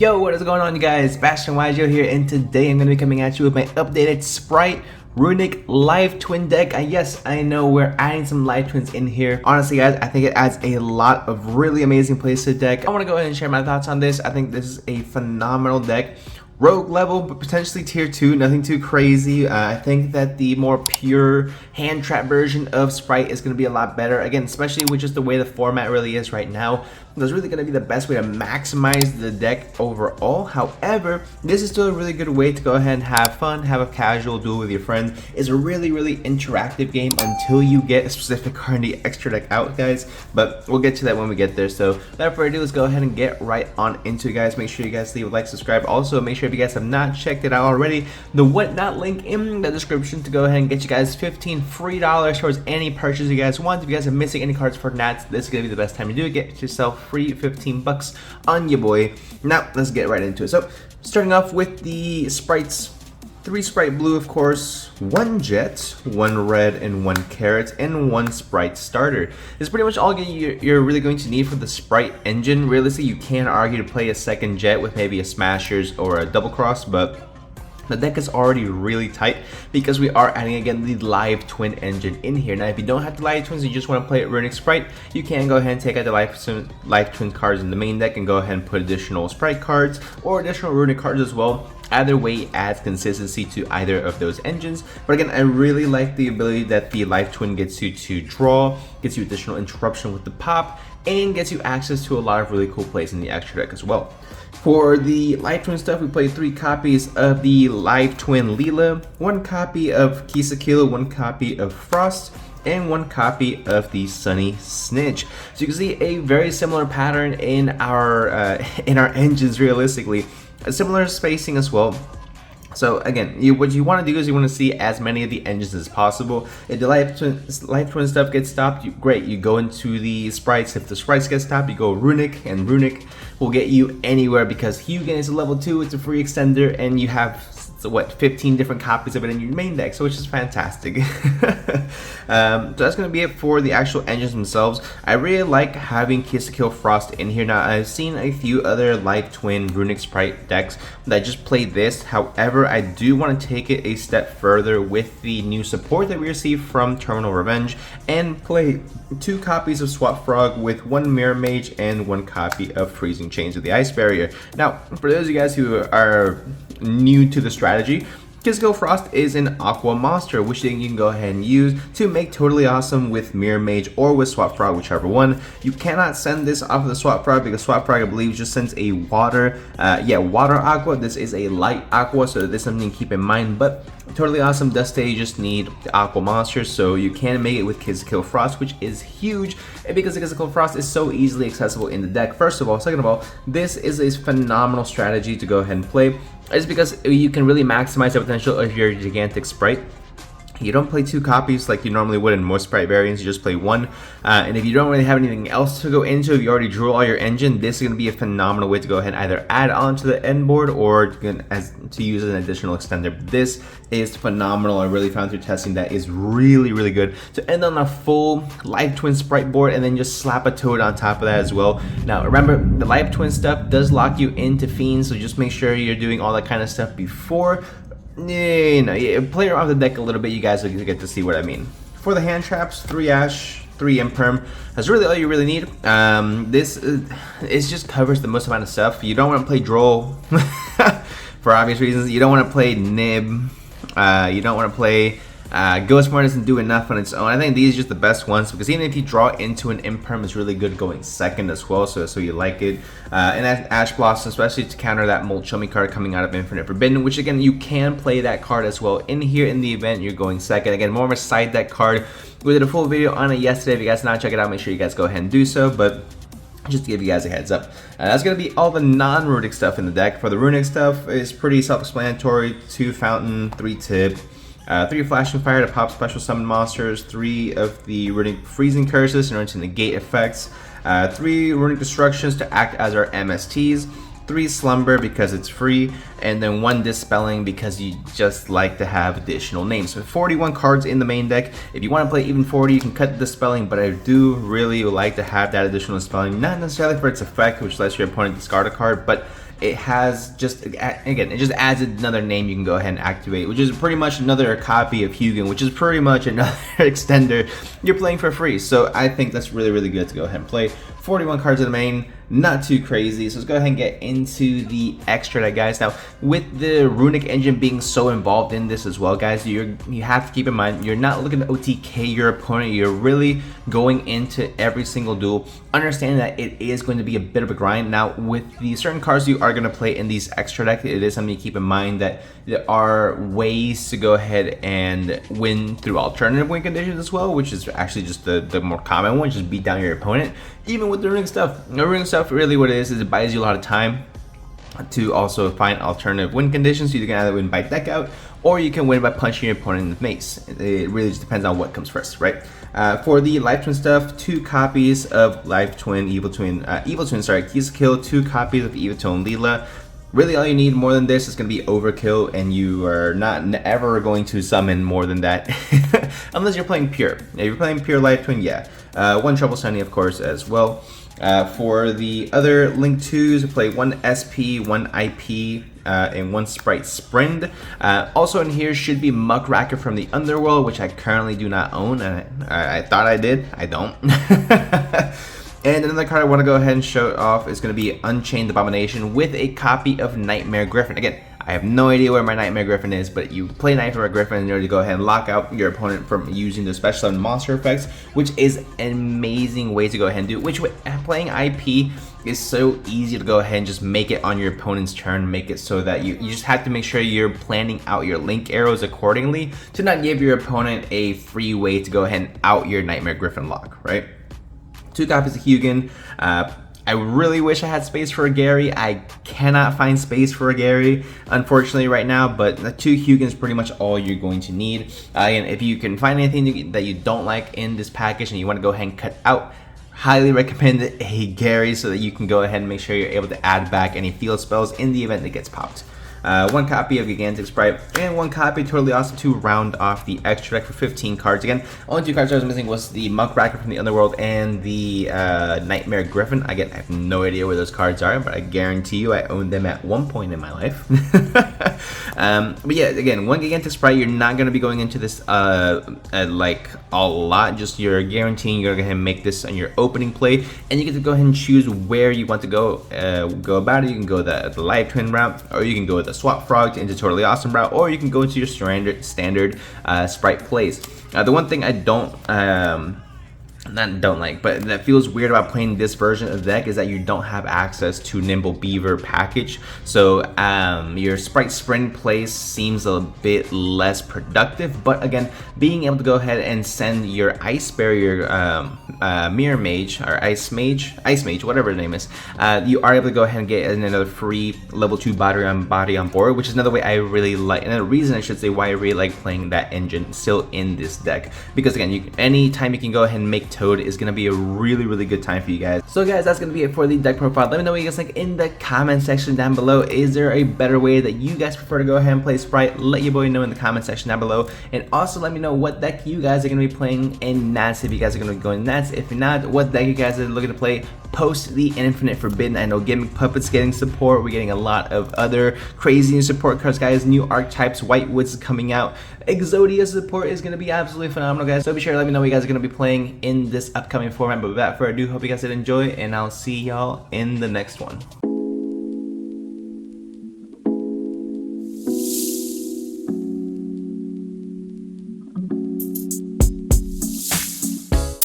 Yo, what is going on, you guys? Yugioh here, and today I'm going to be coming at you with my updated Spright Runick live twin deck. And yes, I know we're adding some live twins in here. Honestly, guys, I think it adds a lot of really amazing plays to the deck. I want to go ahead and share my thoughts on this. I think this is a phenomenal deck. Rogue level, but potentially tier 2, nothing too crazy. I think that the more pure hand trap version of Spright is going to be a lot better. Again, especially with just the way the format really is right now. That's really going to be the best way to maximize the deck overall. However, this is still a really good way to go ahead and have fun, have a casual duel with your friends. It's a really interactive game until you get a specific card in the extra deck out, guys. But we'll get to that when we get there. So without further ado, let's go ahead and get right on into it, guys. Make sure you guys leave a like, subscribe. Also, make sure if you guys have not checked it out already, the whatnot link in the description to go ahead and get you guys $15 free towards any purchase you guys want. If you guys are missing any cards for Nats, this is gonna be the best time to do it. Get yourself free 15 bucks on your boy. Now let's get right into it. So starting off with the sprites, 3 Spright Blue, of course, 1 Jet, 1 Red, and 1 Carrot, and 1 Spright Starter. It's pretty much all you're really going to need for the Sprite Engine. Realistically, you can argue to play a second Jet with maybe a Smashers or a Double Cross, but the deck is already really tight because we are adding again the live twin engine in here. Now if you don't have the live twins, you just want to play Runick Spright, you can go ahead and take out the live twin cards in the main deck and go ahead and put additional Spright cards or additional Runick cards as well. Either way adds consistency to either of those engines. But again, I really like the ability that the live twin gets you to draw, gets you additional interruption with the pop, and gets you access to a lot of really cool plays in the extra deck as well. For the live twin stuff, we played 3 copies of the live twin Leela, 1 copy of Kisakila, 1 copy of Frost, and 1 copy of the Sunny Snitch. So you can see a very similar pattern in our engines. Realistically, a similar spacing as well. So again, what you want to do is you want to see as many of the engines as possible. If the live twin stuff gets stopped, great, you go into the sprites. If the sprites get stopped, you go Runick, and Runick will get you anywhere because Hugin is a level 2, it's a free extender, and you have what, 15 different copies of it in your main deck, so which is fantastic. So that's going to be it for the actual engines themselves. I really like having Kisakila Frost in here. Now I've seen a few other live twin Runick Spright decks that just play this. However, I do want to take it a step further with the new support that we received from Terminal Revenge and play 2 copies of Swap Frog with 1 Mirror Mage and 1 copy of Freezing Chains of the Ice Barrier. Now for those of you guys who are new to the strategy, Kisakila Frost is an Aqua monster, which you can go ahead and use to make totally awesome with Mirror Mage or with Swap Frog, whichever one. You cannot send this off of the Swap Frog because Swap Frog, I believe, just sends a water, water Aqua. This is a light Aqua, so this is something to keep in mind. But totally awesome does say you just need the Aqua monster, so you can make it with Kisakila Frost, which is huge, and because the Kisakila Frost is so easily accessible in the deck. First of all, second of all, this is a phenomenal strategy to go ahead and play. It's because you can really maximize the potential of your gigantic Spright. You don't play 2 copies like you normally would in most Spright variants, you just play 1. And if you don't really have anything else to go into, if you already drew all your engine, this is going to be a phenomenal way to go ahead and either add on to the end board or to use as an additional extender. This is phenomenal. I really found through testing that is really good to end on a full live twin Spright board and then just slap a Toad on top of that as well. Now remember, the live twin stuff does lock you into Fiends, so just make sure you're doing all that kind of stuff before. Play around with the deck a little bit, you guys will get to see what I mean. For the hand traps, 3 Ash, 3 Imperm. That's really all you really need. This just covers the most amount of stuff. You don't want to play Droll for obvious reasons. You don't want to play Nib. You don't want to play Ghostmore. Doesn't do enough on its own. I think these are just the best ones because even if you draw into an Imperm, it's really good going second as well, so you like it. And Ash Blossom, especially to counter that Molchumi card coming out of Infinite Forbidden, which again, you can play that card as well in here in the event you're going second. Again, more of a side deck card. We did a full video on it yesterday. If you guys not check it out, make sure you guys go ahead and do so, but just to give you guys a heads up. That's going to be all the non-Runick stuff in the deck. For the Runick stuff, it's pretty self-explanatory. 2 Fountain, 3 Tip, 3 Flashing Fire to pop special summon monsters, 3 of the Runick Freezing Curses in order to negate effects, 3 Runick Destructions to act as our MSTs, 3 Slumber because it's free, and then 1 Dispelling because you just like to have additional names. So 41 cards in the main deck. If you want to play even 40, you can cut the Dispelling, but I do really like to have that additional Dispelling, not necessarily for its effect, which lets your opponent discard a card, but it has just, again, it just adds another name you can go ahead and activate, which is pretty much another copy of yugioh, which is pretty much another extender you're playing for free. So I think that's really, really good to go ahead and play. 41 cards in the main, not too crazy. So let's go ahead and get into the extra deck, guys. Now, with the Runick Engine being so involved in this as well, guys, you have to keep in mind, you're not looking to OTK your opponent. You're really going into every single duel, understanding that it is going to be a bit of a grind. Now, with the certain cards you are going to play in these extra deck, it is something to keep in mind that there are ways to go ahead and win through alternative win conditions as well, which is actually just the more common one, just beat down your opponent. Even with the Runick stuff, really what it is it buys you a lot of time to also find alternative win conditions. So you can either win by deck out, or you can win by punching your opponent in the face. It really just depends on what comes first, right? For the Life Twin stuff, 2 copies of Life Twin, Evil Twin, Keys Kill, 2 copies of Evil Twin Leela. Really, all you need more than this is going to be overkill, and you are not ever going to summon more than that, unless you're playing pure. If you're playing pure Life Twin, yeah. 1 Trouble Sunny, of course, as well. For the other Link 2s, play 1 SP, 1 IP, and 1 Sprite Sprint. Also in here should be Muckracker from the Underworld, which I currently do not own. I thought I did. I don't. And another card I want to go ahead and show off is going to be Unchained Abomination with a copy of Nightmare Griffin. Again, I have no idea where my Nightmare Griffin is, but you play Nightmare Griffin in order to go ahead and lock out your opponent from using the special summon monster effects, which is an amazing way to go ahead and do it. Which, with playing IP, is so easy to go ahead and just make it on your opponent's turn, make it so that you just have to make sure you're planning out your link arrows accordingly to not give your opponent a free way to go ahead and out your Nightmare Griffin lock, right? 2 copies of yugioh. I really wish I had space for a Gary. I cannot find space for a Gary, unfortunately, right now, but the 2 yugioh is pretty much all you're going to need. And if you can find anything that you don't like in this package and you want to go ahead and cut out, highly recommend a Gary so that you can go ahead and make sure you're able to add back any field spells in the event it gets popped. 1 copy of Gigantic Sprite, and 1 copy Totally Awesome to round off the extra deck for 15 cards. Again, only 2 cards I was missing was the Muckracker from the Underworld and the Nightmare Griffin. Again, I have no idea where those cards are, but I guarantee you I owned them at one point in my life. But yeah, again, 1 Gigantic Sprite, you're not going to be going into this like a lot, just you're guaranteeing you're going to go ahead and make this on your opening play, and you get to go ahead and choose where you want to go about it. You can go the Live Twin route, or you can go with the Swap Frog into Totally Awesome route, or you can go into your standard Sprite plays. The one thing I don't like, but that feels weird about playing this version of the deck is that you don't have access to Nimble Beaver package. So your Sprite Sprint place seems a bit less productive, but again, being able to go ahead and send your Ice Barrier Mirror Mage, or Ice Mage, whatever the name is, you are able to go ahead and get another free level 2 body on board, which is another way I really like, and a reason I should say why I really like playing that engine still in this deck, because again, anytime you can go ahead and make Toad is going to be a really, really good time for you guys. So guys, that's going to be it for the deck profile. Let me know what you guys think in the comment section down below. Is there a better way that you guys prefer to go ahead and play Sprite? Let your boy know in the comment section down below, and also let me know what deck you guys are going to be playing in Nats, if you guys are going to be going Nats. If not, what deck you guys are looking to play post the Infinite Forbidden. I know Gimmick Puppet's getting support. We're getting a lot of other crazy new support cards, guys. New archetypes, Whitewoods coming out. Exodia support is going to be absolutely phenomenal, guys. So be sure to let me know what you guys are going to be playing in this upcoming format. But without further ado, hope you guys did enjoy, and I'll see y'all in the next one.